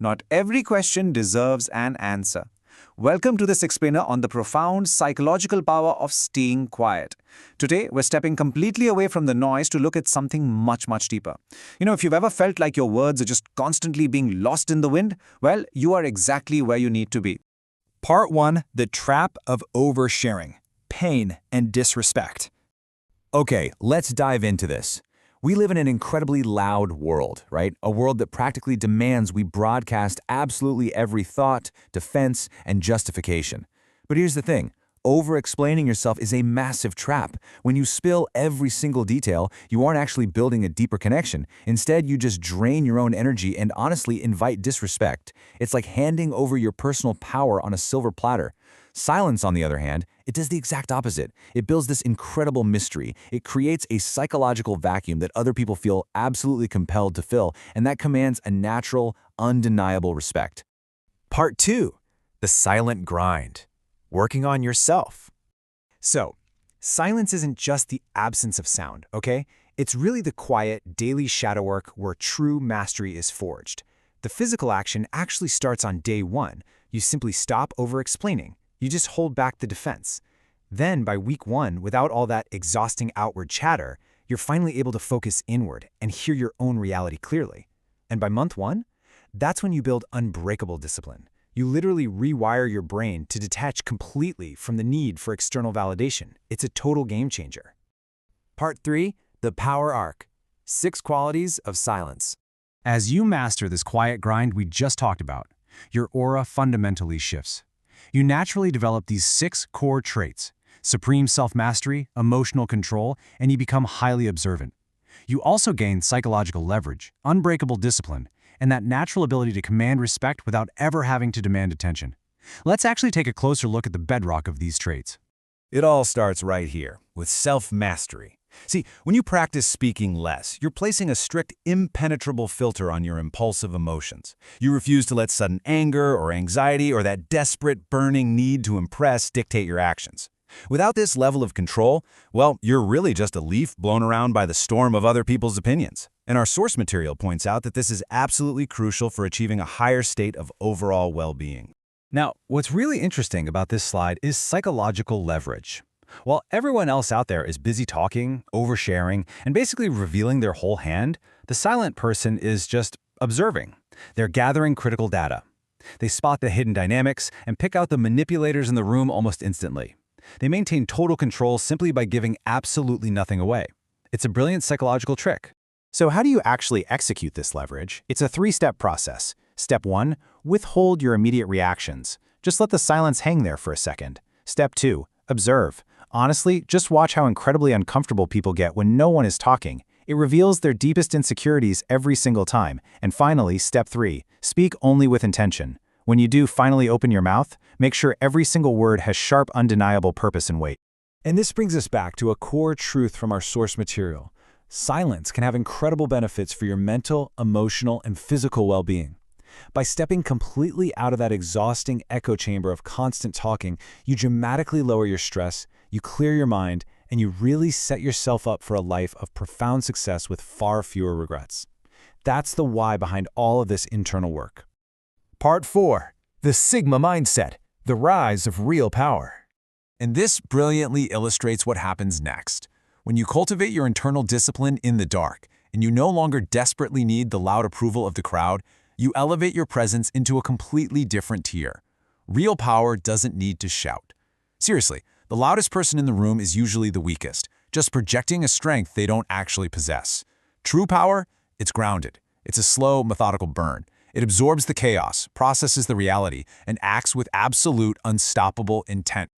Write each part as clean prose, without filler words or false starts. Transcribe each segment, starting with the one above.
Not every question deserves an answer. Welcome to this explainer on the profound psychological power of staying quiet. Today, we're stepping completely away from the noise to look at something much deeper. If you've ever felt like your words are just constantly being lost in the wind, well, you are exactly where you need to be. Part 1. The Trap of Oversharing. Pain and Disrespect. Okay, let's dive into this. We live in an incredibly loud world, right? A world that practically demands we broadcast absolutely every thought, defense, and justification. But here's the thing. Over-explaining yourself is a massive trap. When you spill every single detail, you aren't actually building a deeper connection. Instead, you just drain your own energy and honestly invite disrespect. It's like handing over your personal power on a silver platter. Silence, on the other hand, it does the exact opposite. It builds this incredible mystery. It creates a psychological vacuum that other people feel absolutely compelled to fill, and that commands a natural, undeniable respect. Part 2. The Silent Grind. Working on yourself. So, silence isn't just the absence of sound, okay? It's really the quiet, daily shadow work where true mastery is forged. The physical action actually starts on day 1. You simply stop over-explaining. You just hold back the defense. Then, by week 1, without all that exhausting outward chatter, you're finally able to focus inward and hear your own reality clearly. And by month 1, that's when you build unbreakable discipline. You literally rewire your brain to detach completely from the need for external validation. It's a total game changer. Part 3. The Power Arc. 6 Qualities of Silence. As you master this quiet grind we just talked about, your aura fundamentally shifts. You naturally develop these 6 core traits: supreme self-mastery, emotional control, and you become highly observant. You also gain psychological leverage, unbreakable discipline, and that natural ability to command respect without ever having to demand attention. Let's actually take a closer look at the bedrock of these traits. It all starts right here, with self-mastery. See, when you practice speaking less, you're placing a strict, impenetrable filter on your impulsive emotions. You refuse to let sudden anger or anxiety or that desperate, burning need to impress dictate your actions. Without this level of control, well, you're really just a leaf blown around by the storm of other people's opinions. And our source material points out that this is absolutely crucial for achieving a higher state of overall well-being. Now, what's really interesting about this slide is psychological leverage. While everyone else out there is busy talking, oversharing, and basically revealing their whole hand, the silent person is just observing. They're gathering critical data. They spot the hidden dynamics and pick out the manipulators in the room almost instantly. They maintain total control simply by giving absolutely nothing away. It's a brilliant psychological trick. So how do you actually execute this leverage? It's a 3-step process. Step 1, withhold your immediate reactions. Just let the silence hang there for a second. Step 2, observe. Honestly, just watch how incredibly uncomfortable people get when no one is talking. It reveals their deepest insecurities every single time. And finally, step 3, speak only with intention. When you do finally open your mouth, make sure every single word has sharp, undeniable purpose and weight. And this brings us back to a core truth from our source material. Silence can have incredible benefits for your mental, emotional, and physical well-being. By stepping completely out of that exhausting echo chamber of constant talking, you dramatically lower your stress, you clear your mind, and you really set yourself up for a life of profound success with far fewer regrets. That's the why behind all of this internal work. Part 4. The Sigma Mindset. The Rise of Real Power. And this brilliantly illustrates what happens next. When you cultivate your internal discipline in the dark, and you no longer desperately need the loud approval of the crowd, you elevate your presence into a completely different tier. Real power doesn't need to shout. Seriously, the loudest person in the room is usually the weakest, just projecting a strength they don't actually possess. True power? It's grounded. It's a slow, methodical burn. It absorbs the chaos, processes the reality, and acts with absolute, unstoppable intent.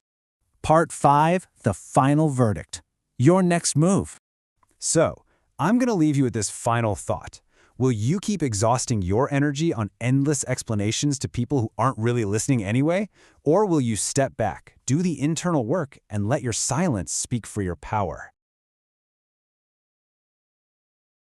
Part 5, the final verdict. Your next move. So, I'm going to leave you with this final thought. Will you keep exhausting your energy on endless explanations to people who aren't really listening anyway? Or will you step back, do the internal work, and let your silence speak for your power?